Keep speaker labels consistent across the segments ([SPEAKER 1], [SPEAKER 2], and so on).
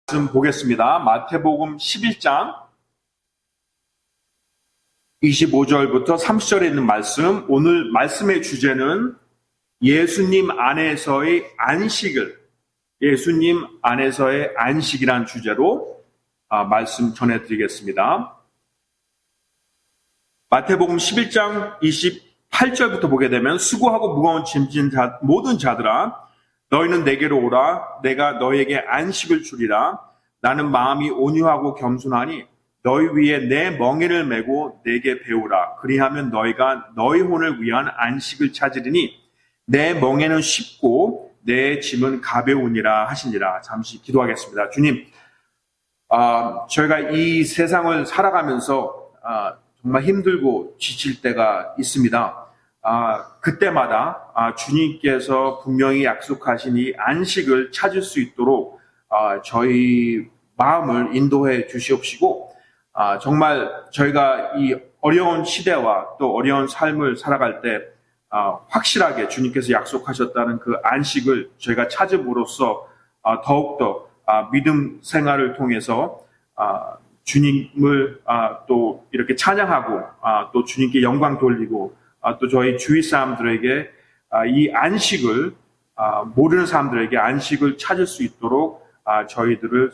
[SPEAKER 1] 말씀 보겠습니다. 마태복음 11장 25절부터 30절에 있는 말씀. 오늘 말씀의 주제는 예수님 안에서의 안식이란 주제로 말씀 전해드리겠습니다. 마태복음 11장 28절부터 보게 되면, 수고하고 무거운 짐진 모든 자들아, 너희는 내게로 오라. 내가 너희에게 안식을 주리라. 나는 마음이 온유하고 겸손하니 너희 위에 내 멍에를 메고 내게 배우라. 그리하면 너희가 너희 혼을 위한 안식을 찾으리니 내 멍에는 쉽고 내 짐은 가벼우니라 하시니라. 잠시 기도하겠습니다. 주님, 저희가 이 세상을 살아가면서 정말 힘들고 지칠 때가 있습니다. 그때마다 주님께서 분명히 약속하신 이 안식을 찾을 수 있도록 저희 마음을 인도해 주시옵시고, 정말 저희가 이 어려운 시대와 또 어려운 삶을 살아갈 때 확실하게 주님께서 약속하셨다는 그 안식을 저희가 찾음으로써 더욱더 믿음 생활을 통해서 주님을 또 이렇게 찬양하고 또 주님께 영광 돌리고 또 저희 주위 사람들에게 이 안식을, 모르는 사람들에게 안식을 찾을 수 있도록 저희들을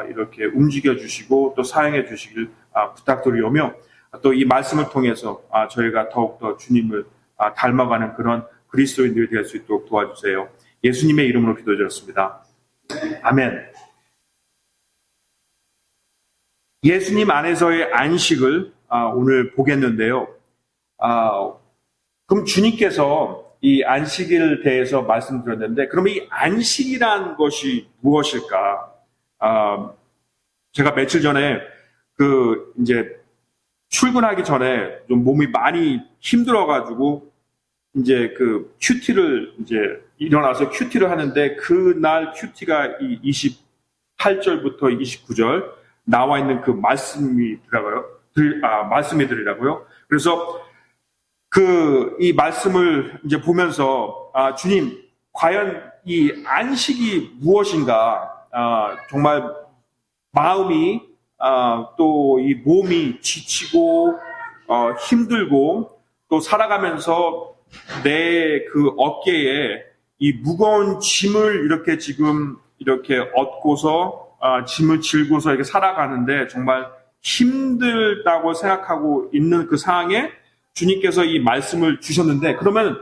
[SPEAKER 1] 이렇게 움직여 주시고 또 사용해 주시길 부탁드리오며, 또 이 말씀을 통해서 저희가 더욱더 주님을 닮아가는 그런 그리스도인들이 될 수 있도록 도와주세요. 예수님의 이름으로 기도드렸습니다. 아멘. 예수님 안에서의 안식을 오늘 보겠는데요. 그럼 주님께서 이 안식일에 대해서 말씀드렸는데, 그러면 이 안식이란 것이 무엇일까? 제가 며칠 전에 이제 출근하기 전에 좀 몸이 많이 힘들어가지고 이제 큐티를 일어나서 큐티를 하는데, 그날 큐티가 이 28절부터 29절 나와 있는 그 말씀이더라고요. 그래서 이 말씀을 이제 보면서, 주님, 과연 이 안식이 무엇인가? 정말 마음이, 또 이 몸이 지치고, 힘들고, 또 살아가면서 내 그 어깨에 이 무거운 짐을 이렇게 지금 이렇게 얻고서, 짐을 질고서 이렇게 살아가는데 정말 힘들다고 생각하고 있는 그 상황에 주님께서 이 말씀을 주셨는데, 그러면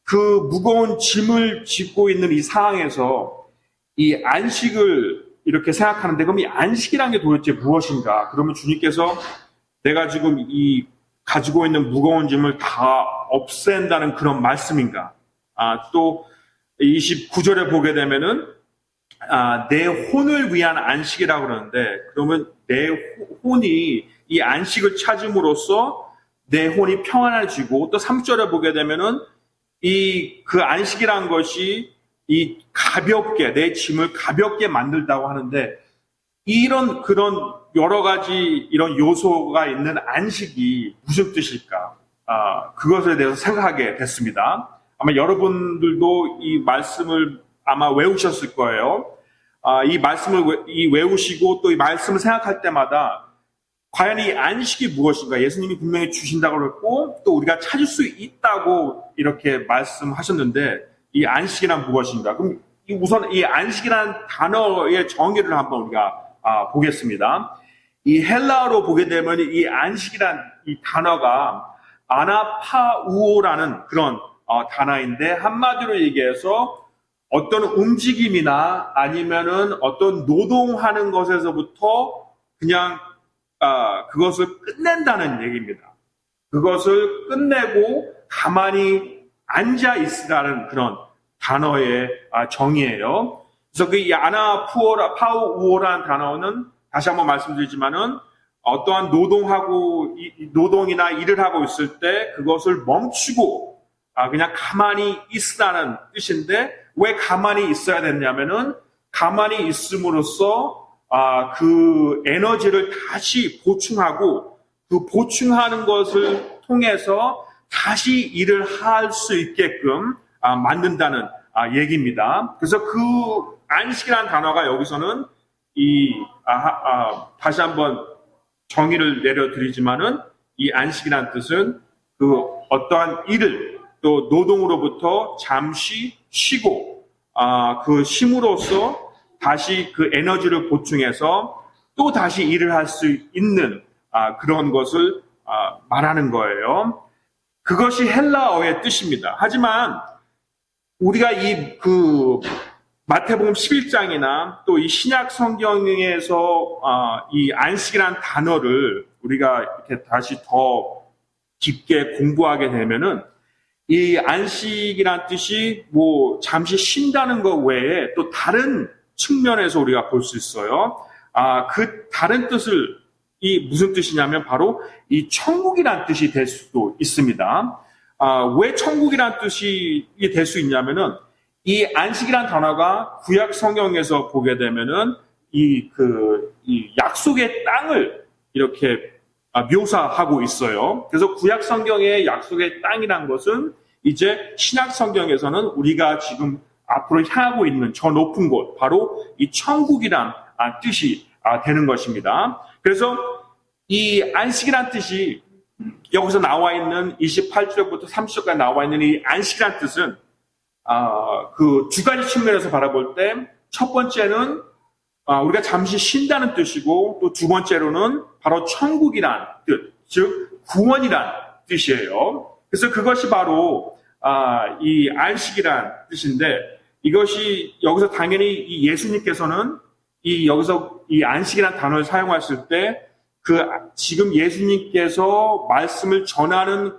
[SPEAKER 1] 그 무거운 짐을 짚고 있는 이 상황에서 이 안식을 이렇게 생각하는데, 그럼 이 안식이란 게 도대체 무엇인가? 그러면 주님께서 내가 지금 이 가지고 있는 무거운 짐을 다 없앤다는 그런 말씀인가? 또 29절에 보게 되면은 내 혼을 위한 안식이라고 그러는데, 그러면 내 혼이 이 안식을 찾음으로써 내 혼이 평안해지고, 또 3절에 보게 되면은 그 안식이란 것이 이 가볍게, 내 짐을 가볍게 만들다고 하는데, 그런 여러 가지 이런 요소가 있는 안식이 무슨 뜻일까? 그것에 대해서 생각하게 됐습니다. 아마 여러분들도 이 말씀을 아마 외우셨을 거예요. 이 말씀을 외우시고 또 이 말씀을 생각할 때마다 과연 이 안식이 무엇인가? 예수님이 분명히 주신다고 그랬고, 또 우리가 찾을 수 있다고 이렇게 말씀하셨는데, 이 안식이란 무엇인가? 그럼 우선 이 안식이란 단어의 정의를 한번 우리가 보겠습니다. 이 헬라어로 보게 되면 이 안식이란 이 단어가 아나파우오라는 그런 단어인데, 한마디로 얘기해서 어떤 움직임이나 아니면은 어떤 노동하는 것에서부터 그냥 그것을 끝낸다는 얘기입니다. 그것을 끝내고 가만히 앉아 있으라는 그런 단어의 정의예요. 그래서 이 아나파우오라는 단어는 다시 한번 말씀드리지만은 어떠한 노동이나 일을 하고 있을 때 그것을 멈추고 그냥 가만히 있으라는 뜻인데, 왜 가만히 있어야 됐냐면은 가만히 있음으로써 그 에너지를 다시 보충하고, 그 보충하는 것을 통해서 다시 일을 할 수 있게끔 만든다는 얘기입니다. 그래서 그 안식이라는 단어가 여기서는 다시 한번 정의를 내려드리지만은 이 안식이라는 뜻은 그 어떠한 일을 또 노동으로부터 잠시 쉬고 그 쉼으로써 다시 그 에너지를 보충해서 또 다시 일을 할 수 있는 그런 것을 말하는 거예요. 그것이 헬라어의 뜻입니다. 하지만 우리가 마태복음 11장이나 또 이 신약 성경에서 이 안식이라는 단어를 우리가 이렇게 다시 더 깊게 공부하게 되면은 이 안식이라는 뜻이 잠시 쉰다는 것 외에 또 다른 측면에서 우리가 볼 수 있어요. 그 다른 뜻을 무슨 뜻이냐면 바로 이 천국이라는 뜻이 될 수도 있습니다. 왜 천국이라는 뜻이 될 수 있냐면은 이 안식이라는 단어가 구약 성경에서 보게 되면은 이 약속의 땅을 이렇게 묘사하고 있어요. 그래서 구약 성경의 약속의 땅이란 것은 이제 신약 성경에서는 우리가 지금 앞으로 향하고 있는 저 높은 곳, 바로 이 천국이란 뜻이 되는 것입니다. 그래서 이 안식이란 뜻이 여기서 나와 있는 28절부터 30절까지 나와 있는 이 안식이란 뜻은 그 두 가지 측면에서 바라볼 때 첫 번째는 우리가 잠시 쉰다는 뜻이고 또 두 번째로는 바로 천국이란 뜻, 즉 구원이란 뜻이에요. 그래서 그것이 바로 이 안식이란 뜻인데 이것이 여기서 당연히 이 예수님께서는 여기서 이 안식이란 단어를 사용하실 때 지금 예수님께서 말씀을 전하는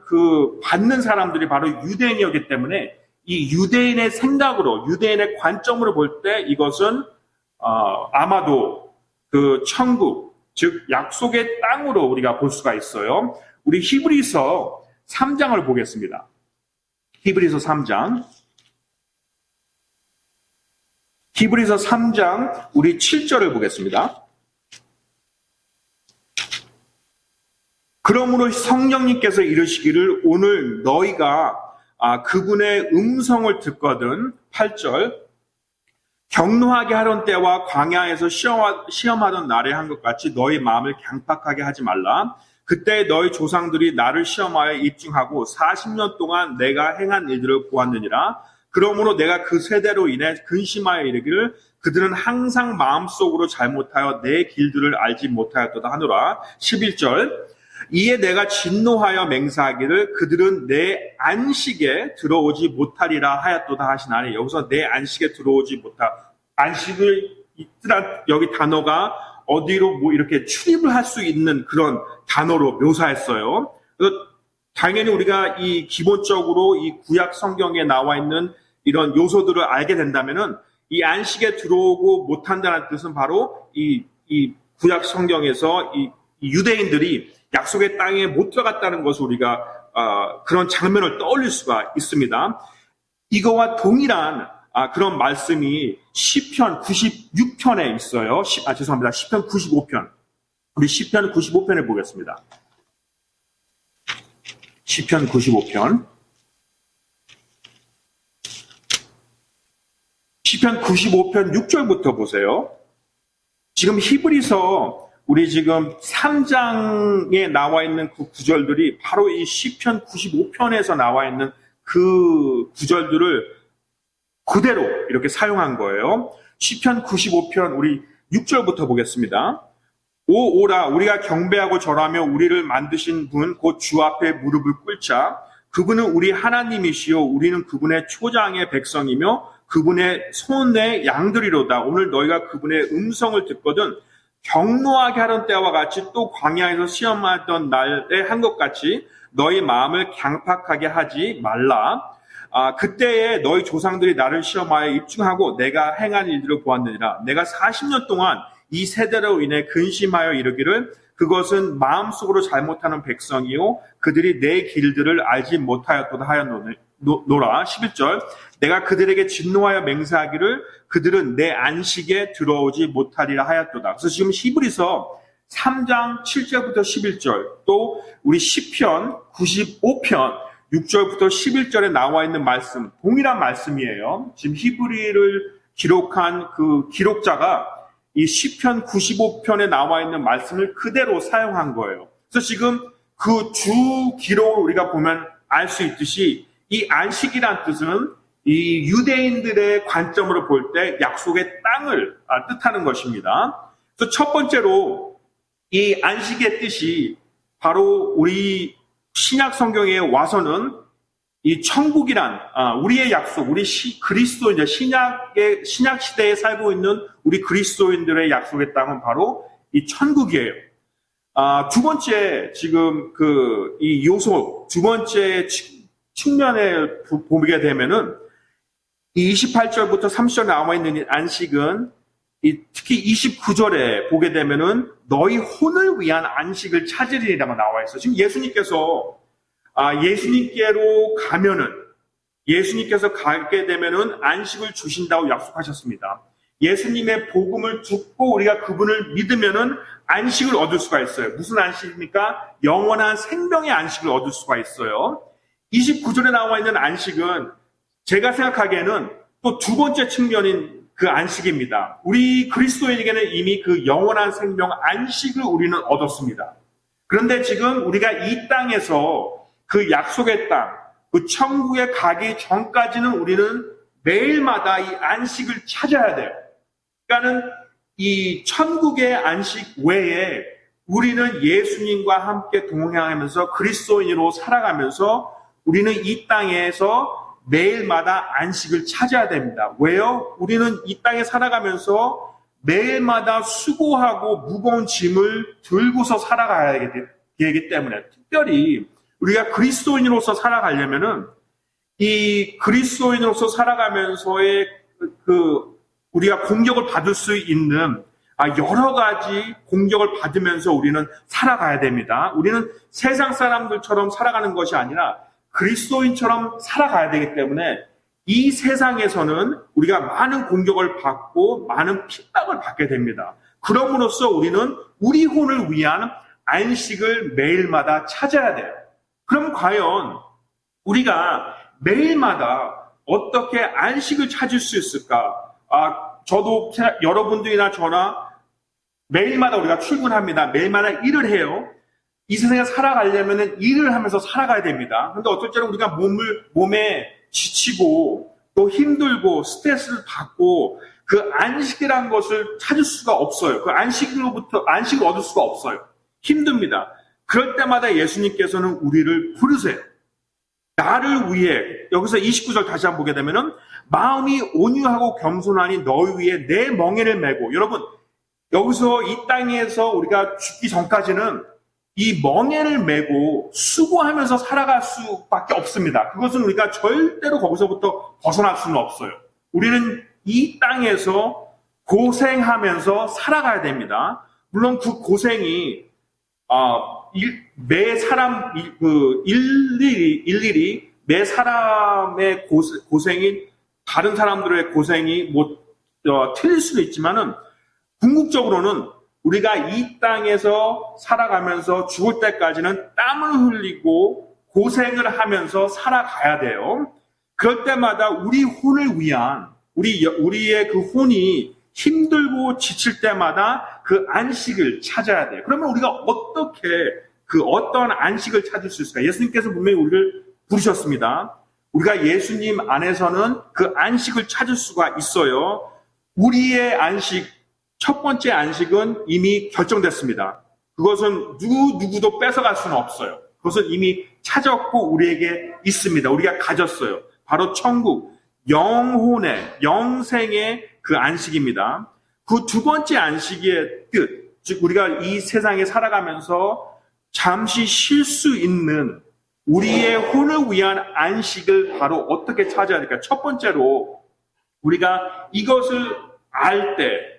[SPEAKER 1] 받는 사람들이 바로 유대인이었기 때문에 이 유대인의 생각으로, 유대인의 관점으로 볼 때 이것은 아마도 그 천국, 즉 약속의 땅으로 우리가 볼 수가 있어요. 우리 히브리서 3장을 보겠습니다. 히브리서 3장. 히브리서 3장 우리 7절을 보겠습니다. 그러므로 성령님께서 이르시기를 오늘 너희가 그분의 음성을 듣거든 8절 경노하게 하던 때와 광야에서 시험하던 날에 한 것 같이 너희 마음을 강팍하게 하지 말라. 그때 너희 조상들이 나를 시험하여 입증하고 40년 동안 내가 행한 일들을 보았느니라. 그러므로 내가 그 세대로 인해 근심하여 이르기를 그들은 항상 마음속으로 잘못하여 내 길들을 알지 못하였도다 하노라. 11절 이에 내가 진노하여 맹세하기를 그들은 내 안식에 들어오지 못하리라 하였도다 하시나니 여기서 내 안식에 들어오지 안식을 여기 단어가 어디로 이렇게 출입을 할 수 있는 그런 단어로 묘사했어요. 그래서 당연히 우리가 기본적으로 이 구약 성경에 나와 있는 이런 요소들을 알게 된다면은 이 안식에 들어오고 못한다는 뜻은 바로 이 구약 성경에서 이 유대인들이 약속의 땅에 못 들어갔다는 것을 우리가 그런 장면을 떠올릴 수가 있습니다. 이거와 동일한 그런 말씀이 시편 96편에 있어요. 죄송합니다. 시편 95편. 우리 시편 95편을 보겠습니다. 시편 95편. 시편 95편 6절부터 보세요. 지금 히브리서 우리 지금 3장에 나와 있는 그 구절들이 바로 이 시편 95편에서 나와 있는 그 구절들을 그대로 이렇게 사용한 거예요. 시편 95편 우리 6절부터 보겠습니다. 오라 우리가 경배하고 절하며 우리를 만드신 분 곧 주 앞에 무릎을 꿇자. 그분은 우리 하나님이시요 우리는 그분의 초장의 백성이며 그분의 손의 양들이로다. 오늘 너희가 그분의 음성을 듣거든 경노하게 하던 때와 같이 또 광야에서 시험하던 날에 한 것 같이 너희 마음을 강팍하게 하지 말라. 그때에 너희 조상들이 나를 시험하여 입증하고 내가 행한 일들을 보았느니라. 내가 40년 동안 이 세대로 인해 근심하여 이르기를 그것은 마음속으로 잘못하는 백성이요 그들이 내 길들을 알지 못하였도다 하였노라. 11절 내가 그들에게 진노하여 맹세하기를 그들은 내 안식에 들어오지 못하리라 하였도다. 그래서 지금 히브리서 3장 7절부터 11절 또 우리 시편 95편 6절부터 11절에 나와 있는 말씀 동일한 말씀이에요. 지금 히브리를 기록한 그 기록자가 이 시편 95편에 나와 있는 말씀을 그대로 사용한 거예요. 그래서 지금 그 주 기록을 우리가 보면 알 수 있듯이 이 안식이란 뜻은 이 유대인들의 관점으로 볼 때 약속의 땅을 뜻하는 것입니다. 그래서 첫 번째로 이 안식의 뜻이 바로 우리 신약 성경에 와서는 이 천국이란 우리의 약속, 우리 그리스도인, 신약 시대에 살고 있는 우리 그리스도인들의 약속의 땅은 바로 이 천국이에요. 두 번째 지금 이 요소 두 번째 측면에 보게 되면은 이 28절부터 30절 나와 있는 이 안식은 특히 29절에 보게 되면은 너희 혼을 위한 안식을 찾으리라고 나와 있어요. 지금 예수님께서 예수님께로 가면은 예수님께서 가게 되면은 안식을 주신다고 약속하셨습니다. 예수님의 복음을 듣고 우리가 그분을 믿으면은 안식을 얻을 수가 있어요. 무슨 안식입니까? 영원한 생명의 안식을 얻을 수가 있어요. 29절에 나와 있는 안식은 제가 생각하기에는 또 두 번째 측면인 그 안식입니다. 우리 그리스도인에게는 이미 그 영원한 생명 안식을 우리는 얻었습니다. 그런데 지금 우리가 이 땅에서 그 약속의 땅, 그 천국에 가기 전까지는 우리는 매일마다 이 안식을 찾아야 돼요. 그러니까는 이 천국의 안식 외에 우리는 예수님과 함께 동행하면서 그리스도인으로 살아가면서 우리는 이 땅에서 매일마다 안식을 찾아야 됩니다. 왜요? 우리는 이 땅에 살아가면서 매일마다 수고하고 무거운 짐을 들고서 살아가야 되기 때문에 특별히 우리가 그리스도인으로서 살아가려면은 이 그리스도인으로서 살아가면서의 우리가 공격을 받을 수 있는 여러 가지 공격을 받으면서 우리는 살아가야 됩니다. 우리는 세상 사람들처럼 살아가는 것이 아니라 그리스도인처럼 살아가야 되기 때문에 이 세상에서는 우리가 많은 공격을 받고 많은 핍박을 받게 됩니다. 그럼으로써 우리는 우리 혼을 위한 안식을 매일마다 찾아야 돼요. 그럼 과연 우리가 매일마다 어떻게 안식을 찾을 수 있을까? 저도 여러분들이나 저나 매일마다 우리가 출근합니다. 매일마다 일을 해요. 이 세상에 살아가려면 일을 하면서 살아가야 됩니다. 그런데 어떨 때는 우리가 몸에 지치고 또 힘들고 스트레스를 받고 그 안식이라는 것을 찾을 수가 없어요. 그 안식을 얻을 수가 없어요. 힘듭니다. 그럴 때마다 예수님께서는 우리를 부르세요. 나를 위해, 여기서 29절 다시 한번 보게 되면은 마음이 온유하고 겸손하니 너희 위에 내 멍에를 메고, 여러분 여기서 이 땅에서 우리가 죽기 전까지는 이 멍에를 메고 수고하면서 살아갈 수밖에 없습니다. 그것은 우리가 절대로 거기서부터 벗어날 수는 없어요. 우리는 이 땅에서 고생하면서 살아가야 됩니다. 물론 그 고생이 매 사람 일일이 매 사람의 고생이 다른 사람들의 고생이 틀릴 수도 있지만은 궁극적으로는 우리가 이 땅에서 살아가면서 죽을 때까지는 땀을 흘리고 고생을 하면서 살아가야 돼요. 그럴 때마다 우리 혼을 위한 우리의 그 혼이 힘들고 지칠 때마다 그 안식을 찾아야 돼요. 그러면 우리가 어떻게 어떤 안식을 찾을 수 있을까? 예수님께서 분명히 우리를 부르셨습니다. 우리가 예수님 안에서는 그 안식을 찾을 수가 있어요. 우리의 안식, 첫 번째 안식은 이미 결정됐습니다. 그것은 누구도 뺏어갈 수는 없어요. 그것은 이미 찾았고 우리에게 있습니다. 우리가 가졌어요. 바로 천국, 영혼의, 영생의 그 안식입니다. 그 두 번째 안식의 뜻, 즉 우리가 이 세상에 살아가면서 잠시 쉴 수 있는 우리의 혼을 위한 안식을 바로 어떻게 찾아야 될까? 첫 번째로 우리가 이것을 알 때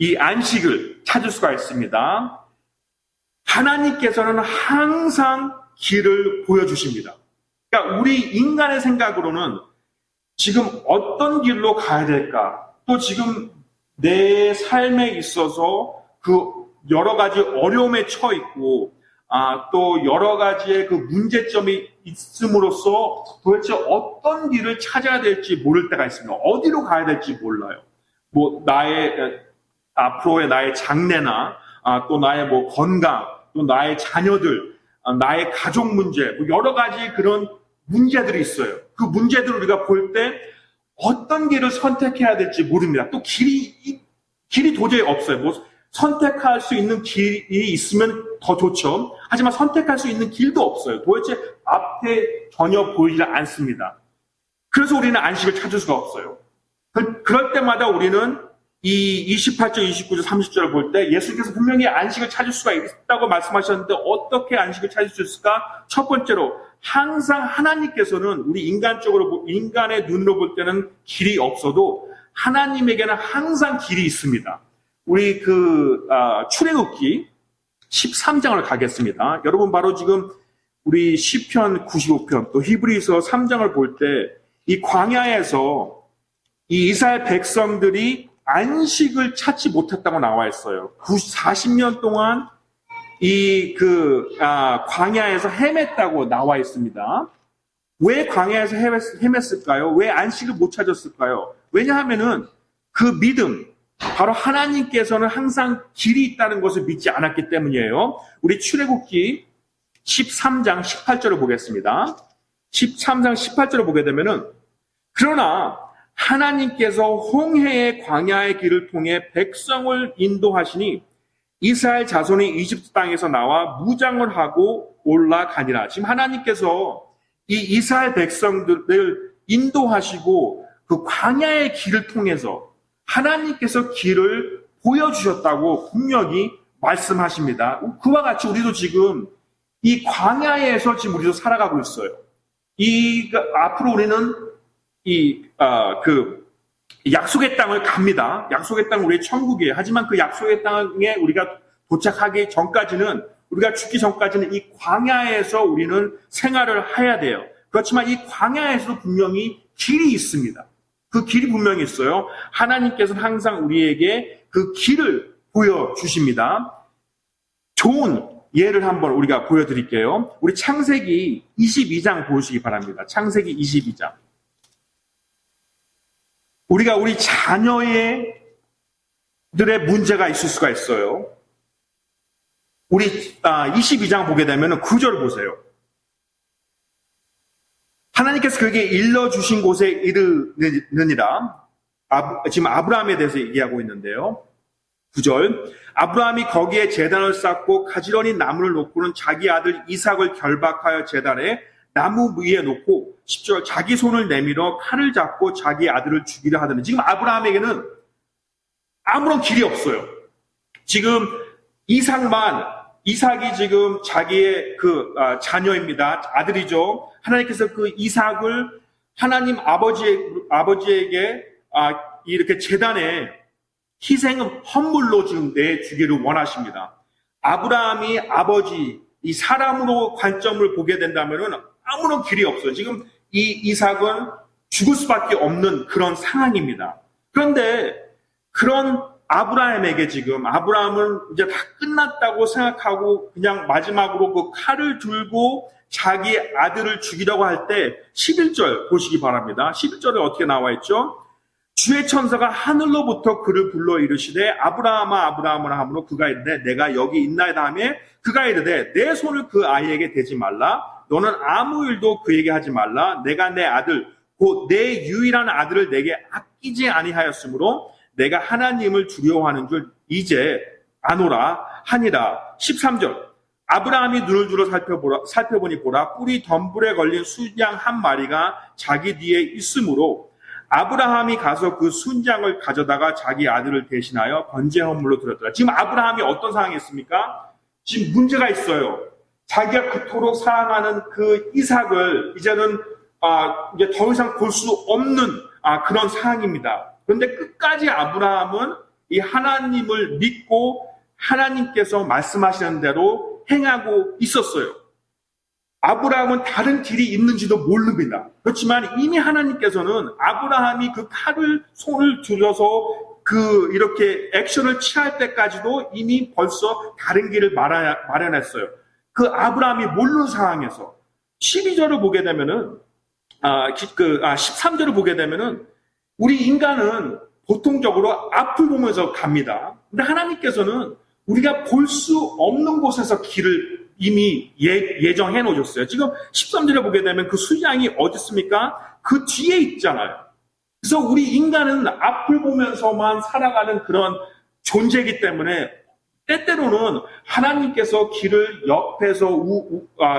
[SPEAKER 1] 이 안식을 찾을 수가 있습니다. 하나님께서는 항상 길을 보여주십니다. 그러니까 우리 인간의 생각으로는 지금 어떤 길로 가야 될까? 또 지금 내 삶에 있어서 그 여러 가지 어려움에 처해 있고, 또 여러 가지의 그 문제점이 있음으로써 도대체 어떤 길을 찾아야 될지 모를 때가 있습니다. 어디로 가야 될지 몰라요. 나의 앞으로의 나의 장래나 또 나의 뭐 건강, 또 나의 자녀들, 나의 가족 문제, 뭐 여러 가지 그런 문제들이 있어요. 그 문제들을 우리가 볼 때 어떤 길을 선택해야 될지 모릅니다. 또 길이 도저히 없어요. 뭐 선택할 수 있는 길이 있으면 더 좋죠. 하지만 선택할 수 있는 길도 없어요. 도대체 앞에 전혀 보이지 않습니다. 그래서 우리는 안식을 찾을 수가 없어요. 그럴 때마다 우리는 이 28절, 29절, 30절을 볼 때 예수께서 분명히 안식을 찾을 수가 있다고 말씀하셨는데 어떻게 안식을 찾을 수 있을까? 첫 번째로 항상 하나님께서는 우리 인간의 눈으로 볼 때는 길이 없어도 하나님에게는 항상 길이 있습니다. 우리 출애굽기 13장을 가겠습니다. 여러분 바로 지금 우리 시편 95편 또 히브리서 3장을 볼 때 이 광야에서 이 이스라엘 백성들이 안식을 찾지 못했다고 나와 있어요. 40년 동안 광야에서 헤맸다고 나와 있습니다. 왜 광야에서 헤맸을까요? 왜 안식을 못 찾았을까요? 왜냐하면은 그 믿음, 바로 하나님께서는 항상 길이 있다는 것을 믿지 않았기 때문이에요. 우리 출애굽기 13장 18절을 보겠습니다. 13장 18절을 보게 되면은 그러나 하나님께서 홍해의 광야의 길을 통해 백성을 인도하시니 이스라엘 자손이 이집트 땅에서 나와 무장을 하고 올라가니라. 지금 하나님께서 이 이스라엘 백성들을 인도하시고 그 광야의 길을 통해서 하나님께서 길을 보여주셨다고 분명히 말씀하십니다. 그와 같이 우리도 지금 이 광야에서 지금 우리도 살아가고 있어요. 앞으로 우리는 약속의 땅을 갑니다. 약속의 땅은 우리의 천국이에요. 하지만 그 약속의 땅에 우리가 도착하기 전까지는, 우리가 죽기 전까지는 이 광야에서 우리는 생활을 해야 돼요. 그렇지만 이 광야에서도 분명히 길이 있습니다. 그 길이 분명히 있어요. 하나님께서는 항상 우리에게 그 길을 보여주십니다. 좋은 예를 한번 우리가 보여드릴게요. 우리 창세기 22장 보시기 바랍니다. 창세기 22장. 우리가 우리 자녀들의 문제가 있을 수가 있어요. 우리 22장 보게 되면 9절 보세요. 하나님께서 그에게 일러주신 곳에 이르느니라. 지금 아브라함에 대해서 얘기하고 있는데요. 9절. 아브라함이 거기에 제단을 쌓고 가지런히 나무를 놓고는 자기 아들 이삭을 결박하여 제단에 나무 위에 놓고 10절. 자기 손을 내밀어 칼을 잡고 자기 아들을 죽이려 하더니, 지금 아브라함에게는 아무런 길이 없어요. 지금 이삭이 지금 자기의 자녀입니다. 아들이죠. 하나님께서 그 이삭을 하나님 아버지에게 이렇게 제단에 희생은 헌물로 지금 내주기를 원하십니다. 아브라함이 이 사람으로 관점을 보게 된다면은 아무런 길이 없어요. 지금 이 이삭은 죽을 수밖에 없는 그런 상황입니다. 그런데 그런 아브라함에게 지금 아브라함은 이제 다 끝났다고 생각하고 그냥 마지막으로 그 칼을 들고 자기 아들을 죽이려고 할 때 11절 보시기 바랍니다. 11절에 어떻게 나와 있죠? 주의 천사가 하늘로부터 그를 불러 이르시되 아브라함아 아브라함을 하므로 그가 이르되 내가 여기 있나이다 하며 그가 이르되 내 손을 그 아이에게 대지 말라. 너는 아무 일도 그에게 하지 말라. 내가 내 아들 곧 내 유일한 아들을 내게 아끼지 아니하였으므로 내가 하나님을 두려워하는 줄 이제 아노라 하니라. 13절. 아브라함이 눈을 들어 살펴보니 보라 뿔이 덤불에 걸린 순양 한 마리가 자기 뒤에 있으므로 아브라함이 가서 그 순양을 가져다가 자기 아들을 대신하여 번제 헌물로 드렸더라. 지금 아브라함이 어떤 상황이 있습니까? 지금 문제가 있어요. 자기가 그토록 사랑하는 그 이삭을 이제는 이제 더 이상 볼 수 없는 그런 상황입니다. 그런데 끝까지 아브라함은 이 하나님을 믿고 하나님께서 말씀하시는 대로 행하고 있었어요. 아브라함은 다른 길이 있는지도 모릅니다. 그렇지만 이미 하나님께서는 아브라함이 그 손을 들여서 이렇게 액션을 취할 때까지도 이미 벌써 다른 길을 마련했어요. 그 아브라함이 모르는 상황에서 12절을 보게 되면은 13절을 보게 되면은 우리 인간은 보통적으로 앞을 보면서 갑니다. 근데 하나님께서는 우리가 볼 수 없는 곳에서 길을 이미 예정해 놓으셨어요. 지금 13절에 보게 되면 그 수양이 어디 있습니까? 그 뒤에 있잖아요. 그래서 우리 인간은 앞을 보면서만 살아가는 그런 존재이기 때문에 때때로는 하나님께서 길을 옆에서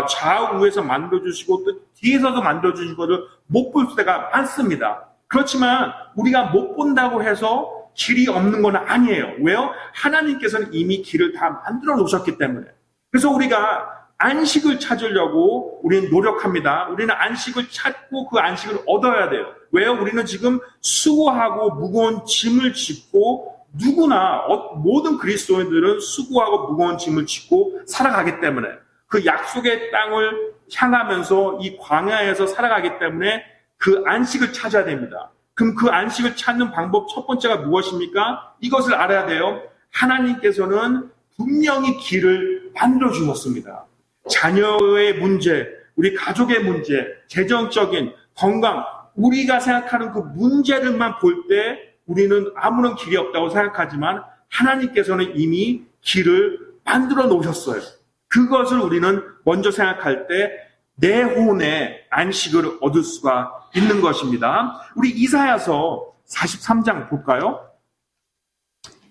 [SPEAKER 1] 좌우에서 만들어주시고 또 뒤에서도 만들어주신 것을 못 볼 때가 많습니다. 그렇지만 우리가 못 본다고 해서 길이 없는 건 아니에요. 왜요? 하나님께서는 이미 길을 다 만들어 놓으셨기 때문에. 그래서 우리가 안식을 찾으려고 우리는 노력합니다. 우리는 안식을 찾고 그 안식을 얻어야 돼요. 왜요? 우리는 지금 수고하고 무거운 짐을 짓고 누구나 모든 그리스도인들은 수고하고 무거운 짐을 짓고 살아가기 때문에 그 약속의 땅을 향하면서 이 광야에서 살아가기 때문에 그 안식을 찾아야 됩니다. 그럼 그 안식을 찾는 방법 첫 번째가 무엇입니까? 이것을 알아야 돼요. 하나님께서는 분명히 길을 만들어 주셨습니다. 자녀의 문제, 우리 가족의 문제, 재정적인 건강, 우리가 생각하는 그 문제들만 볼 때 우리는 아무런 길이 없다고 생각하지만 하나님께서는 이미 길을 만들어 놓으셨어요. 그것을 우리는 먼저 생각할 때 내 혼의 안식을 얻을 수가 있는 것입니다. 우리 이사야서 43장 볼까요?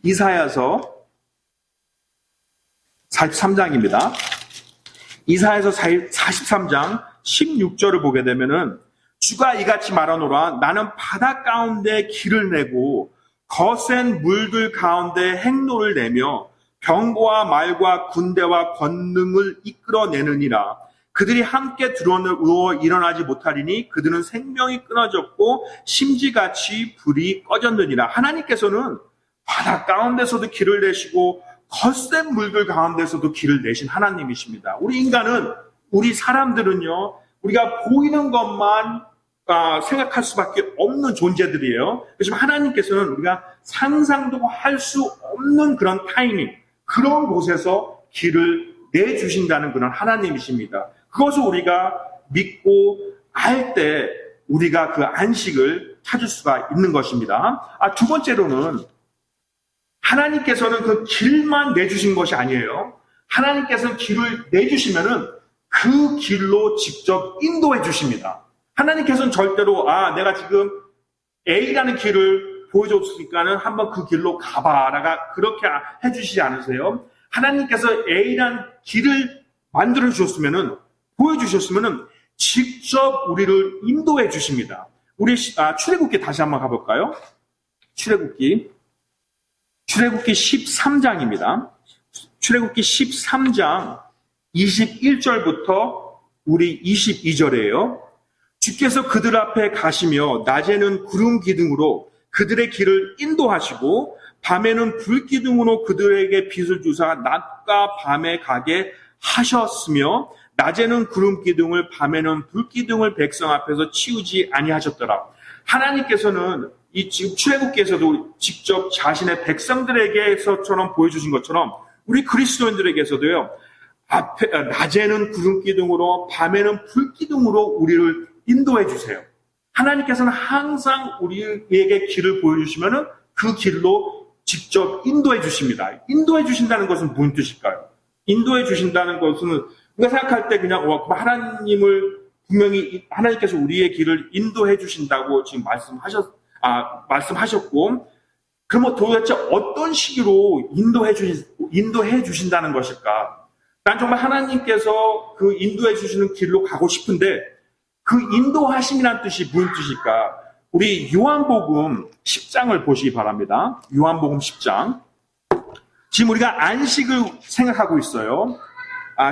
[SPEAKER 1] 이사야서 43장입니다. 이사야서 43장 16절을 보게 되면은 주가 이같이 말하노라 나는 바다 가운데 길을 내고 거센 물들 가운데 행로를 내며 병거와 말과 군대와 권능을 이끌어내느니라. 그들이 함께 누워 일어나지 못하리니 그들은 생명이 끊어졌고 심지같이 불이 꺼졌느니라. 하나님께서는 바다 가운데서도 길을 내시고 거센 물들 가운데서도 길을 내신 하나님이십니다. 우리 인간은, 우리 사람들은요, 우리가 보이는 것만 생각할 수밖에 없는 존재들이에요. 그렇지만 하나님께서는 우리가 상상도 할 수 없는 그런 타이밍, 그런 곳에서 길을 내주신다는 그런 하나님이십니다. 그것을 우리가 믿고 알 때 우리가 그 안식을 찾을 수가 있는 것입니다. 두 번째로는 하나님께서는 그 길만 내주신 것이 아니에요. 하나님께서는 길을 내주시면은 그 길로 직접 인도해 주십니다. 하나님께서는 절대로 내가 지금 A라는 길을 보여줬으니까는 한번 그 길로 가봐라가 그렇게 해주시지 않으세요. 하나님께서 A라는 길을 만들어 주셨으면은 보여주셨으면은 직접 우리를 인도해 주십니다. 우리 출애굽기 다시 한번 가볼까요? 출애굽기 13장입니다. 출애굽기 13장 21절부터 우리 22절이에요. 주께서 그들 앞에 가시며 낮에는 구름 기둥으로 그들의 길을 인도하시고 밤에는 불 기둥으로 그들에게 빛을 주사 낮과 밤에 가게 하셨으며 낮에는 구름 기둥을 밤에는 불 기둥을 백성 앞에서 치우지 아니하셨더라. 하나님께서는 이 지금 출애굽기에서도 직접 자신의 백성들에게서처럼 보여주신 것처럼 우리 그리스도인들에게서도요. 낮에는 구름 기둥으로 밤에는 불 기둥으로 우리를 인도해 주세요. 하나님께서는 항상 우리에게 길을 보여주시면은 그 길로 직접 인도해 주십니다. 인도해 주신다는 것은 무슨 뜻일까요? 인도해 주신다는 것은 우리가 생각할 때 그냥 하나님을 분명히 하나님께서 우리의 길을 인도해 주신다고 지금 말씀하셨고, 그러면 도대체 어떤 식으로 인도해 주신다는 것일까? 난 정말 하나님께서 그 인도해 주시는 길로 가고 싶은데 그 인도하심이란 뜻이 무슨 뜻일까? 우리 요한복음 10장을 보시기 바랍니다. 요한복음 10장. 지금 우리가 안식을 생각하고 있어요.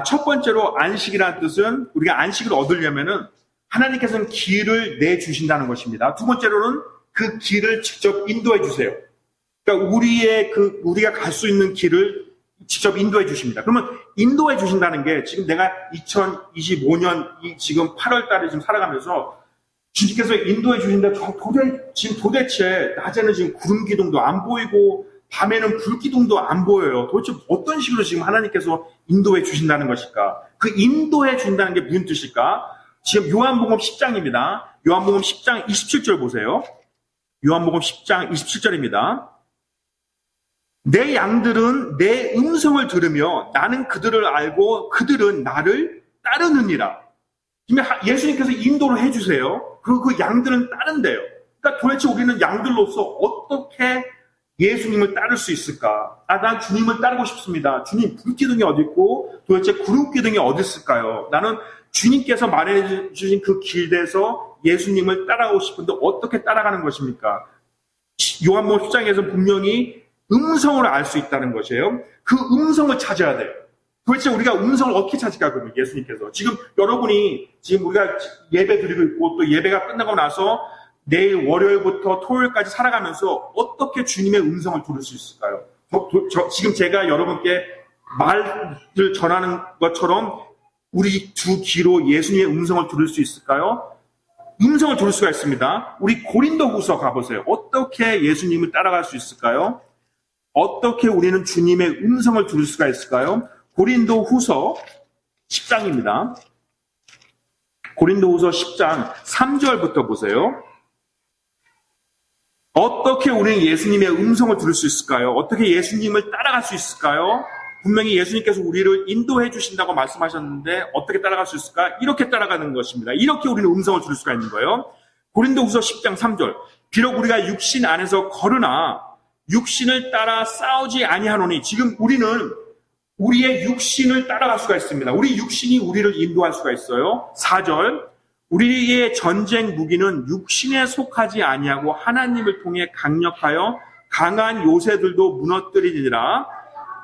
[SPEAKER 1] 첫 번째로 안식이라는 뜻은 우리가 안식을 얻으려면은 하나님께서는 길을 내주신다는 것입니다. 두 번째로는 그 길을 직접 인도해 주세요. 그러니까 우리가 갈 수 있는 길을 직접 인도해 주십니다. 그러면 인도해 주신다는 게 지금 내가 2025년 지금 8월 달에 지금 살아가면서 주님께서 인도해 주신다. 지금 도대체 낮에는 지금 구름 기둥도 안 보이고 밤에는 불 기둥도 안 보여요. 도대체 어떤 식으로 지금 하나님께서 인도해 주신다는 것일까? 그 인도해 준다는 게 무슨 뜻일까? 지금 요한복음 10장입니다. 요한복음 10장 27절 보세요. 요한복음 10장 27절입니다. 내 양들은 내 음성을 들으며 나는 그들을 알고 그들은 나를 따르느니라. 예수님께서 인도를 해주세요. 그리고 그 양들은 따른대요. 그러니까 도대체 우리는 양들로서 어떻게 예수님을 따를 수 있을까? 난 주님을 따르고 싶습니다. 주님, 불기둥이 어디 있고 도대체 구름기둥이 어디 있을까요? 나는 주님께서 말해 주신 그 길에서 예수님을 따라가고 싶은데 어떻게 따라가는 것입니까? 요한복음 10장에서 분명히 음성을 알 수 있다는 것이에요. 그 음성을 찾아야 돼요. 도대체 우리가 음성을 어떻게 찾을까, 그러면 예수님께서. 지금 여러분이, 지금 우리가 예배 드리고 있고 또 예배가 끝나고 나서 내일 월요일부터 토요일까지 살아가면서 어떻게 주님의 음성을 들을 수 있을까요? 지금 제가 여러분께 말을 전하는 것처럼 우리 두 귀로 예수님의 음성을 들을 수 있을까요? 음성을 들을 수가 있습니다. 우리 고린도후서 가보세요. 어떻게 예수님을 따라갈 수 있을까요? 어떻게 우리는 주님의 음성을 들을 수가 있을까요? 고린도후서 10장입니다. 고린도후서 10장 3절부터 보세요. 어떻게 우리는 예수님의 음성을 들을 수 있을까요? 어떻게 예수님을 따라갈 수 있을까요? 분명히 예수님께서 우리를 인도해 주신다고 말씀하셨는데 어떻게 따라갈 수 있을까? 이렇게 따라가는 것입니다. 이렇게 우리는 음성을 들을 수가 있는 거예요. 고린도후서 10장 3절. 비록 우리가 육신 안에서 걸으나 육신을 따라 싸우지 아니하노니. 지금 우리는 우리의 육신을 따라갈 수가 있습니다. 우리 육신이 우리를 인도할 수가 있어요. 4절. 우리의 전쟁 무기는 육신에 속하지 아니하고 하나님을 통해 강력하여 강한 요새들도 무너뜨리리라.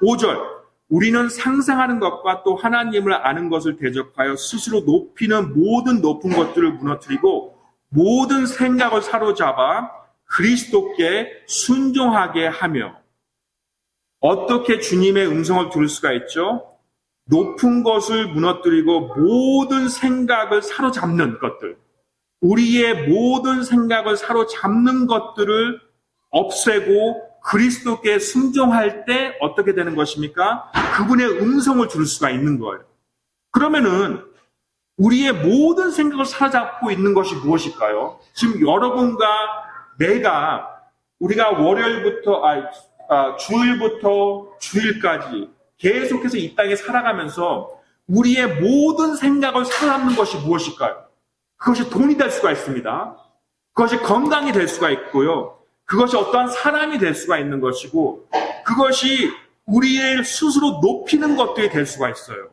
[SPEAKER 1] 5절. 우리는 상상하는 것과 또 하나님을 아는 것을 대적하여 스스로 높이는 모든 높은 것들을 무너뜨리고 모든 생각을 사로잡아 그리스도께 순종하게 하며. 어떻게 주님의 음성을 들을 수가 있죠? 높은 것을 무너뜨리고 모든 생각을 사로잡는 것들, 우리의 모든 생각을 사로잡는 것들을 없애고 그리스도께 순종할 때 어떻게 되는 것입니까? 그분의 음성을 들을 수가 있는 거예요. 그러면은 우리의 모든 생각을 사로잡고 있는 것이 무엇일까요? 지금 여러분과 내가 우리가 월요일부터 주일부터 주일까지 계속해서 이 땅에 살아가면서 우리의 모든 생각을 사로잡는 것이 무엇일까요? 그것이 돈이 될 수가 있습니다. 그것이 건강이 될 수가 있고요. 그것이 어떠한 사람이 될 수가 있는 것이고, 그것이 우리의 스스로 높이는 것들이 될 수가 있어요.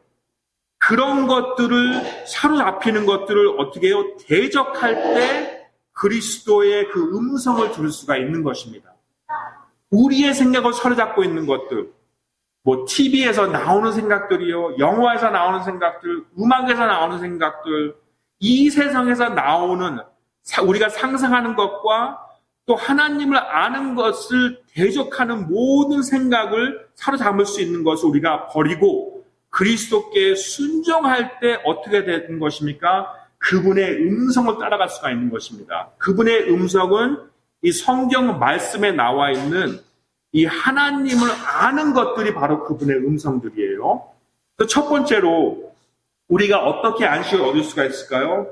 [SPEAKER 1] 그런 것들을 사로잡히는 것들을 어떻게 해요? 대적할 때 그리스도의 그 음성을 들을 수가 있는 것입니다. 우리의 생각을 사로잡고 있는 것들, TV에서 나오는 생각들이요, 영화에서 나오는 생각들, 음악에서 나오는 생각들, 이 세상에서 나오는 우리가 상상하는 것과 또 하나님을 아는 것을 대적하는 모든 생각을 사로잡을 수 있는 것을 우리가 버리고 그리스도께 순종할 때 어떻게 되는 것입니까? 그분의 음성을 따라갈 수가 있는 것입니다. 그분의 음성은 이 성경 말씀에 나와 있는 이 하나님을 아는 것들이 바로 그분의 음성들이에요. 첫 번째로 우리가 어떻게 안식을 얻을 수가 있을까요?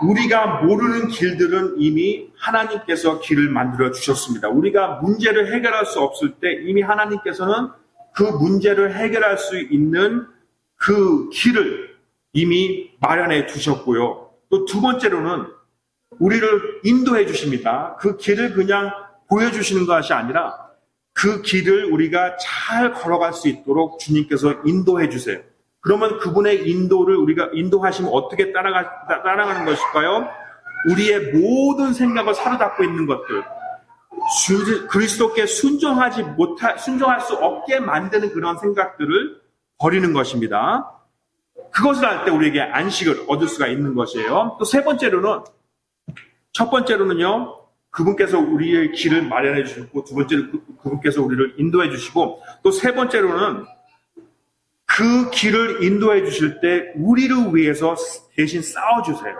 [SPEAKER 1] 우리가 모르는 길들은 이미 하나님께서 길을 만들어 주셨습니다. 우리가 문제를 해결할 수 없을 때 이미 하나님께서는 그 문제를 해결할 수 있는 그 길을 이미 마련해 두셨고요. 또 두 번째로는 우리를 인도해 주십니다. 그 길을 그냥 보여주시는 것이 아니라 그 길을 우리가 잘 걸어갈 수 있도록 주님께서 인도해 주세요. 그러면 그분의 인도를 우리가 인도하시면 어떻게 따라가는 것일까요? 우리의 모든 생각을 사로잡고 있는 것들, 그리스도께 순종할 수 없게 만드는 그런 생각들을 버리는 것입니다. 그것을 할 때 우리에게 안식을 얻을 수가 있는 것이에요. 또 첫 번째로는요, 그분께서 우리의 길을 마련해 주시고, 두 번째로 그분께서 우리를 인도해 주시고, 또 세 번째로는 그 길을 인도해 주실 때 우리를 위해서 대신 싸워주세요.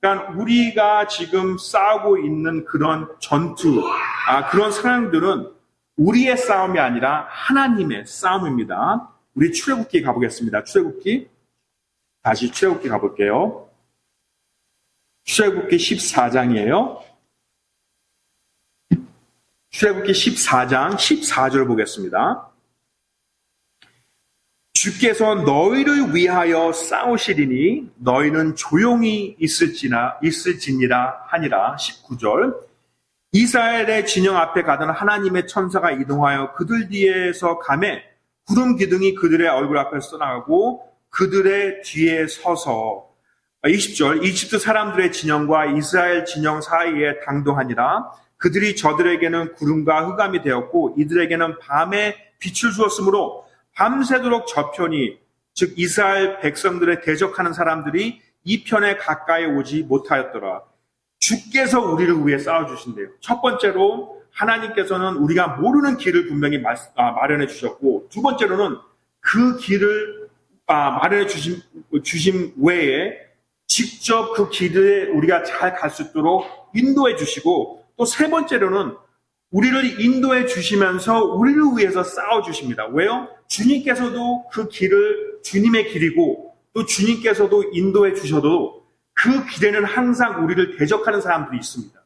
[SPEAKER 1] 그러니까 우리가 지금 싸우고 있는 그런 전투, 그런 상황들은 우리의 싸움이 아니라 하나님의 싸움입니다. 우리 출애굽기 가보겠습니다. 다시 출애굽기 가볼게요. 출애굽기 14장이에요. 출애굽기 14장 14절 보겠습니다. 주께서 너희를 위하여 싸우시리니 너희는 조용히 있을지니라 하니라. 19절. 이스라엘의 진영 앞에 가던 하나님의 천사가 이동하여 그들 뒤에서 가매 구름 기둥이 그들의 얼굴 앞에서 떠나가고 그들의 뒤에 서서 20절. 이집트 사람들의 진영과 이스라엘 진영 사이에 당도하니라. 그들이 저들에게는 구름과 흑암이 되었고 이들에게는 밤에 빛을 주었으므로 밤새도록 저편이 즉 이스라엘 백성들의 대적하는 사람들이 이 편에 가까이 오지 못하였더라. 주께서 우리를 위해 싸워주신대요. 첫 번째로 하나님께서는 우리가 모르는 길을 분명히 마련해 주셨고, 두 번째로는 그 길을 마련해 주신 외에 직접 그 길에 우리가 잘 갈 수 있도록 인도해 주시고, 또 세 번째로는 우리를 인도해 주시면서 우리를 위해서 싸워주십니다. 왜요? 주님께서도 그 길을 주님의 길이고 또 주님께서도 인도해 주셔도 그 길에는 항상 우리를 대적하는 사람들이 있습니다.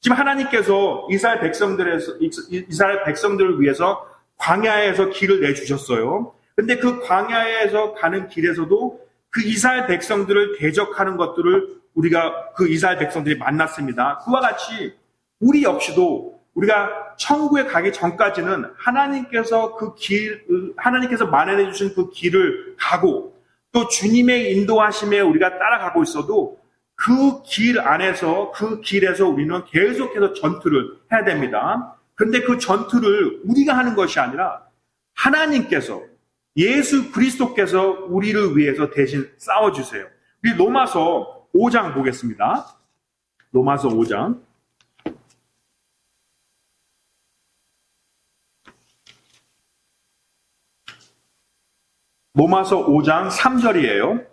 [SPEAKER 1] 지금 하나님께서 이스라엘 백성들을 위해서 광야에서 길을 내주셨어요. 근데 그 광야에서 가는 길에서도 그 이스라엘 백성들을 대적하는 것들을 우리가 그 이스라엘 백성들이 만났습니다. 그와 같이 우리 역시도 우리가 천국에 가기 전까지는 하나님께서 마련해 주신 그 길을 가고 또 주님의 인도하심에 우리가 따라가고 있어도 그 길 안에서 그 길에서 우리는 계속해서 전투를 해야 됩니다. 그런데 그 전투를 우리가 하는 것이 아니라 하나님께서 예수 그리스도께서 우리를 위해서 대신 싸워주세요. 우리 로마서 5장 보겠습니다. 로마서 5장. 로마서 5장 3절이에요.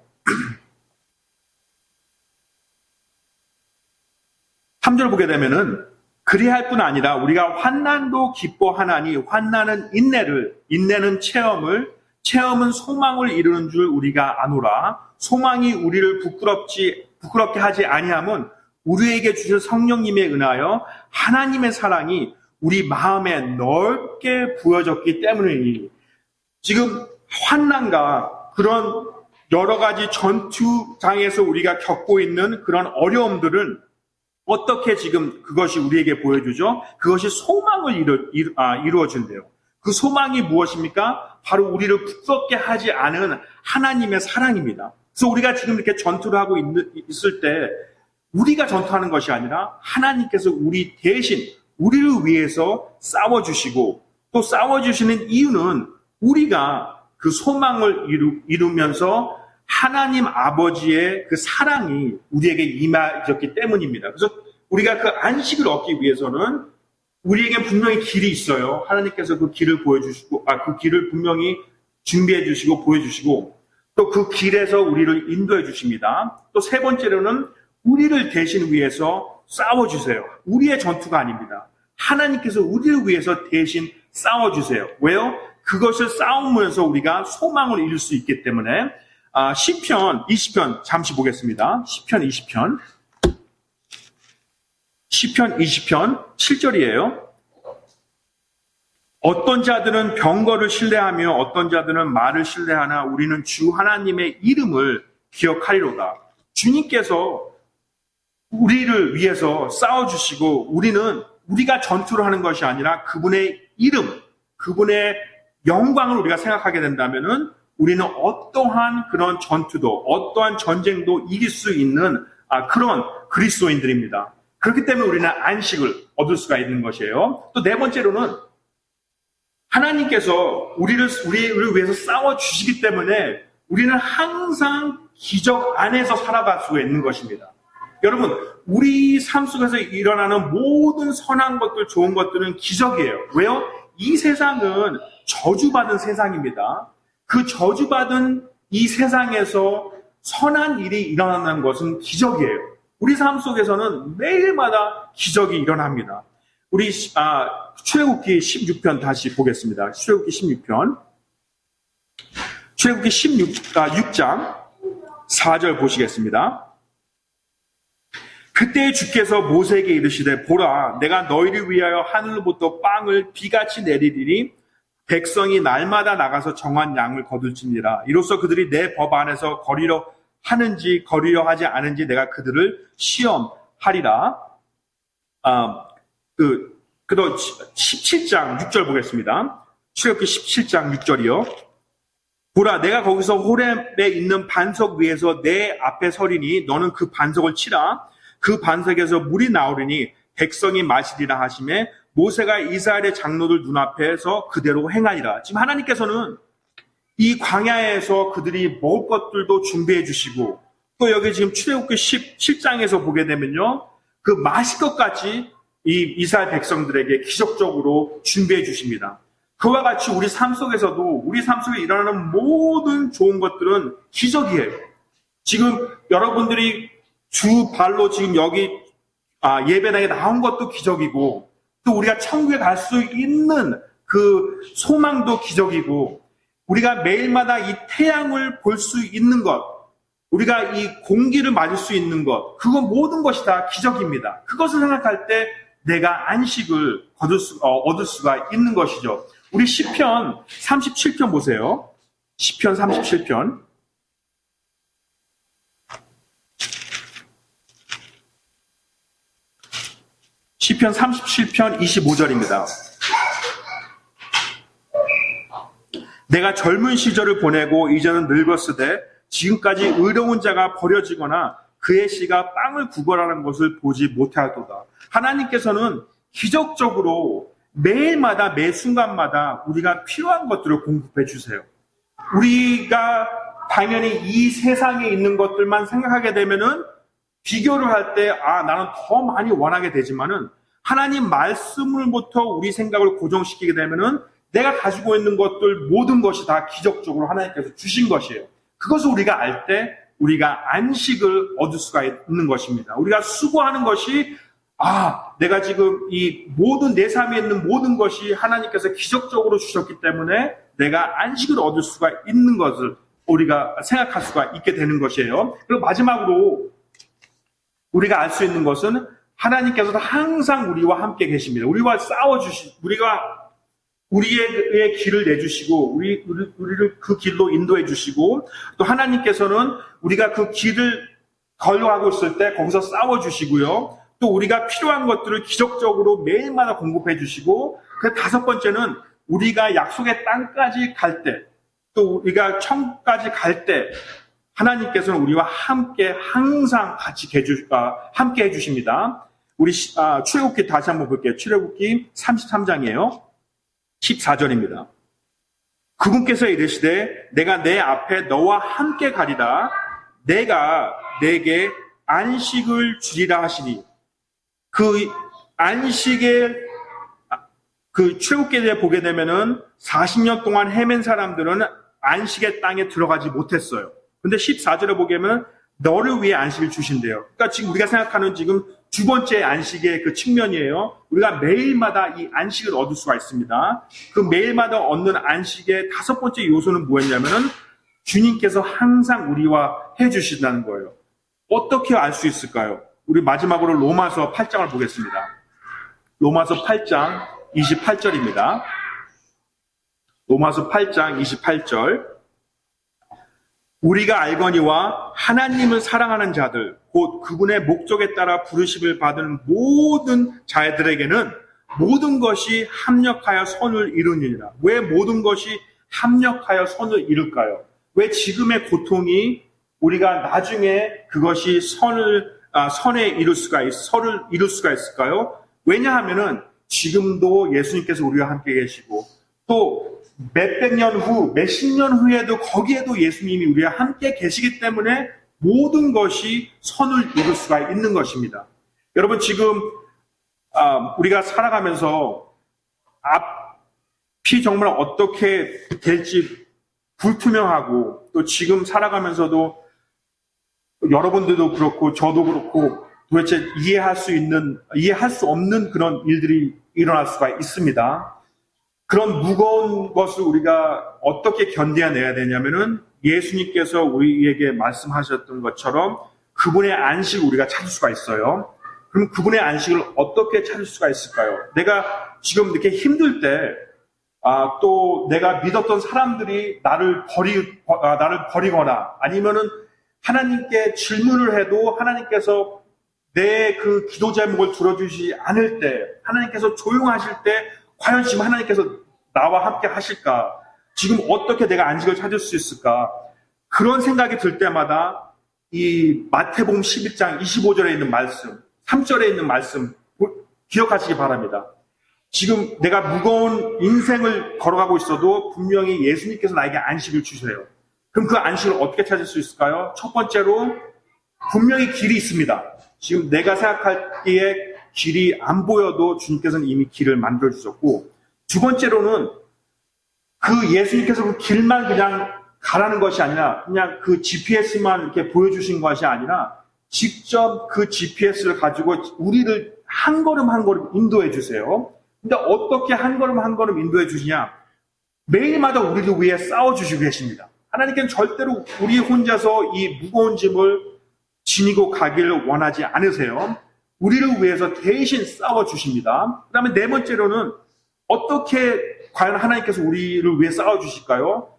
[SPEAKER 1] 3절 보게 되면은 그리할 뿐 아니라 우리가 환난도 기뻐하나니 환난은 인내를, 인내는 체험은 소망을 이루는 줄 우리가 아노라. 소망이 우리를 부끄럽게 하지 아니함은 우리에게 주신 성령님에 은하여 하나님의 사랑이 우리 마음에 넓게 부어졌기 때문이니. 지금 환난과 그런 여러 가지 전투장에서 우리가 겪고 있는 그런 어려움들은 어떻게 지금 그것이 우리에게 보여주죠? 그것이 소망을 이루어준대요. 그 소망이 무엇입니까? 바로 우리를 부끄럽게 하지 않은 하나님의 사랑입니다. 그래서 우리가 지금 이렇게 전투를 하고 있을 때 우리가 전투하는 것이 아니라 하나님께서 우리 대신 우리를 위해서 싸워주시고 또 싸워주시는 이유는 우리가 그 소망을 이루면서 하나님 아버지의 그 사랑이 우리에게 임하셨기 때문입니다. 그래서 우리가 그 안식을 얻기 위해서는 우리에게 분명히 길이 있어요. 하나님께서 그 길을 보여주시고, 그 길을 분명히 준비해 주시고 보여주시고 또 그 길에서 우리를 인도해 주십니다. 또 세 번째로는 우리를 대신 위해서 싸워주세요. 우리의 전투가 아닙니다. 하나님께서 우리를 위해서 대신 싸워주세요. 왜요? 그것을 싸우면서 우리가 소망을 이룰 수 있기 때문에. 시편 20편 잠시 보겠습니다. 시편 20편 7절이에요. 어떤 자들은 병거를 신뢰하며 어떤 자들은 말을 신뢰하나 우리는 주 하나님의 이름을 기억하리로다. 주님께서 우리를 위해서 싸워주시고 우리가 전투를 하는 것이 아니라 그분의 이름, 그분의 영광을 우리가 생각하게 된다면은 우리는 어떠한 그런 전투도 어떠한 전쟁도 이길 수 있는 그런 그리스도인들입니다. 그렇기 때문에 우리는 안식을 얻을 수가 있는 것이에요. 또 네 번째로는 하나님께서 우리를 위해서 싸워주시기 때문에 우리는 항상 기적 안에서 살아갈 수가 있는 것입니다. 여러분, 우리 삶 속에서 일어나는 모든 선한 것들, 좋은 것들은 기적이에요. 왜요? 이 세상은 저주받은 세상입니다. 그 저주받은 이 세상에서 선한 일이 일어나는 것은 기적이에요. 우리 삶 속에서는 매일마다 기적이 일어납니다. 우리 출애굽기 16편 다시 보겠습니다. 출애굽기 16편. 출애굽기 6장 4절 보시겠습니다. 그때 주께서 모세에게 이르시되 보라 내가 너희를 위하여 하늘로부터 빵을 비같이 내리리니 백성이 날마다 나가서 정한 양을 거둘지니라. 이로써 그들이 내 법 안에서 거리려 하는지 거리려 하지 않은지 내가 그들을 시험하리라. 그도 17장 6절 보겠습니다. 출애굽기 17장 6절이요. 보라 내가 거기서 호렙에 있는 반석 위에서 내 앞에 서리니 너는 그 반석을 치라. 그 반석에서 물이 나오리니 백성이 마시리라 하시매 모세가 이스라엘의 장로들 눈앞에서 그대로 행하니라. 지금 하나님께서는 이 광야에서 그들이 먹을 것들도 준비해 주시고 또 여기 지금 출애굽기 17장에서 보게 되면요. 그 마실 것까지 이 이스라엘 백성들에게 기적적으로 준비해 주십니다. 그와 같이 우리 삶 속에서도 우리 삶 속에 일어나는 모든 좋은 것들은 기적이에요. 지금 여러분들이 주 발로 지금 여기 예배당에 나온 것도 기적이고 또 우리가 천국에 갈 수 있는 그 소망도 기적이고 우리가 매일마다 이 태양을 볼 수 있는 것 우리가 이 공기를 맞을 수 있는 것 그건 모든 것이 다 기적입니다. 그것을 생각할 때 내가 안식을 얻을 수가 있는 것이죠. 우리 시편 37편 보세요. 시편 37편. 시편 37편 25절입니다. 내가 젊은 시절을 보내고 이제는 늙었으되 지금까지 의로운 자가 버려지거나 그의 씨가 빵을 구걸하는 것을 보지 못하도다. 하나님께서는 기적적으로 매일마다 매 순간마다 우리가 필요한 것들을 공급해 주세요. 우리가 당연히 이 세상에 있는 것들만 생각하게 되면은 비교를 할 때 나는 더 많이 원하게 되지만은 하나님 말씀을부터 우리 생각을 고정시키게 되면은 내가 가지고 있는 것들 모든 것이 다 기적적으로 하나님께서 주신 것이에요. 그것을 우리가 알 때 우리가 안식을 얻을 수가 있는 것입니다. 우리가 수고하는 것이 내가 지금 이 모든 내 삶에 있는 모든 것이 하나님께서 기적적으로 주셨기 때문에 내가 안식을 얻을 수가 있는 것을 우리가 생각할 수가 있게 되는 것이에요. 그리고 마지막으로 우리가 알 수 있는 것은 하나님께서도 항상 우리와 함께 계십니다. 우리와 우리의 길을 내주시고 우리를 그 길로 인도해 주시고 또 하나님께서는 우리가 그 길을 걸어가고 있을 때 거기서 싸워주시고요. 또 우리가 필요한 것들을 기적적으로 매일마다 공급해 주시고 그 다섯 번째는 우리가 약속의 땅까지 갈 때 또 우리가 천국까지 갈 때 하나님께서는 우리와 함께 항상 같이 함께 해주십니다. 우리 출애굽기 다시 한번 볼게요. 출애굽기 33장이에요. 14절입니다. 그분께서 이르시되 내가 내 앞에 너와 함께 가리라. 내가 내게 안식을 주리라 하시니 그 안식의 그 출애굽기에 보게 되면은 40년 동안 헤맨 사람들은 안식의 땅에 들어가지 못했어요. 근데 14절에 보게 되면 너를 위해 안식을 주신대요. 그러니까 지금 우리가 생각하는 지금 두 번째 안식의 그 측면이에요. 우리가 매일마다 이 안식을 얻을 수가 있습니다. 그 매일마다 얻는 안식의 다섯 번째 요소는 뭐였냐면은 주님께서 항상 우리와 해주신다는 거예요. 어떻게 알 수 있을까요? 우리 마지막으로 로마서 8장을 보겠습니다. 로마서 8장 28절입니다. 로마서 8장 28절. 우리가 알거니와 하나님을 사랑하는 자들 곧 그분의 목적에 따라 부르심을 받은 모든 자들에게는 모든 것이 합력하여 선을 이루느니라. 왜 모든 것이 합력하여 선을 이룰까요? 왜 지금의 고통이 우리가 나중에 그것이 선을 이룰 수가 있을까요? 왜냐하면은 지금도 예수님께서 우리와 함께 계시고 또 몇백 년 후, 몇십 년 후에도 거기에도 예수님이 우리와 함께 계시기 때문에 모든 것이 선을 이룰 수가 있는 것입니다. 여러분 지금 우리가 살아가면서 앞이 정말 어떻게 될지 불투명하고 또 지금 살아가면서도 여러분들도 그렇고 저도 그렇고 도대체 이해할 수 없는 그런 일들이 일어날 수가 있습니다. 그런 무거운 것을 우리가 어떻게 견뎌내야 되냐면은 예수님께서 우리에게 말씀하셨던 것처럼 그분의 안식을 우리가 찾을 수가 있어요. 그럼 그분의 안식을 어떻게 찾을 수가 있을까요? 내가 지금 이렇게 힘들 때, 또 내가 믿었던 사람들이 나를 버리거나 아니면은 하나님께 질문을 해도 하나님께서 내 그 기도 제목을 들어주지 않을 때, 하나님께서 조용하실 때, 과연 지금 하나님께서 나와 함께 하실까? 지금 어떻게 내가 안식을 찾을 수 있을까? 그런 생각이 들 때마다 이 마태복음 11장 25절에 있는 말씀, 3절에 있는 말씀 기억하시기 바랍니다. 지금 내가 무거운 인생을 걸어가고 있어도 분명히 예수님께서 나에게 안식을 주세요. 그럼 그 안식을 어떻게 찾을 수 있을까요? 첫 번째로 분명히 길이 있습니다. 지금 내가 생각하기에 길이 안 보여도 주님께서는 이미 길을 만들어 주셨고, 두 번째로는 그 예수님께서 그 길만 그냥 가라는 것이 아니라 그냥 그 GPS만 이렇게 보여주신 것이 아니라 직접 그 GPS를 가지고 우리를 한 걸음 한 걸음 인도해 주세요. 근데 어떻게 한 걸음 한 걸음 인도해 주시냐? 매일마다 우리를 위해 싸워주시고 계십니다. 하나님께는 절대로 우리 혼자서 이 무거운 짐을 지니고 가기를 원하지 않으세요. 우리를 위해서 대신 싸워주십니다. 그 다음에 네 번째로는 어떻게 과연 하나님께서 우리를 위해 싸워주실까요?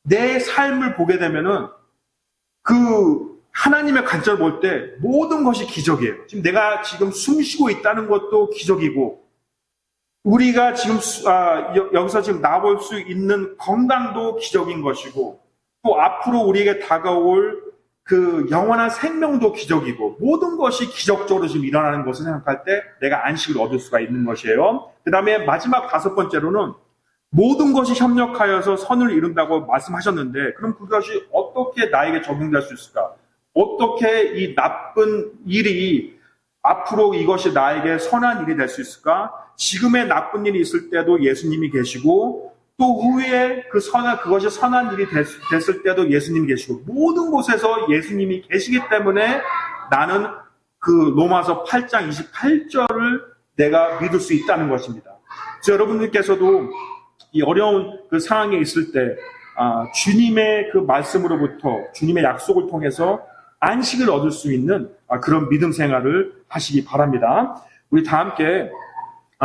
[SPEAKER 1] 내 삶을 보게 되면은 그 하나님의 관점을 볼 때 모든 것이 기적이에요. 지금 내가 지금 숨 쉬고 있다는 것도 기적이고, 우리가 지금 여기서 지금 나볼 수 있는 건강도 기적인 것이고, 또 앞으로 우리에게 다가올 그 영원한 생명도 기적이고, 모든 것이 기적적으로 지금 일어나는 것을 생각할 때 내가 안식을 얻을 수가 있는 것이에요. 그 다음에 마지막 다섯 번째로는 모든 것이 협력하여서 선을 이룬다고 말씀하셨는데, 그럼 그것이 어떻게 나에게 적용될 수 있을까? 어떻게 이 나쁜 일이 앞으로 이것이 나에게 선한 일이 될 수 있을까? 지금의 나쁜 일이 있을 때도 예수님이 계시고, 또 후에 그것이 선한 일이 됐을 때도 예수님이 계시고, 모든 곳에서 예수님이 계시기 때문에 나는 그 로마서 8장 28절을 내가 믿을 수 있다는 것입니다. 그래서 여러분들께서도 이 어려운 그 상황에 있을 때, 주님의 그 말씀으로부터, 주님의 약속을 통해서 안식을 얻을 수 있는 그런 믿음 생활을 하시기 바랍니다. 우리 다 함께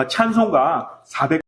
[SPEAKER 1] 찬송가 400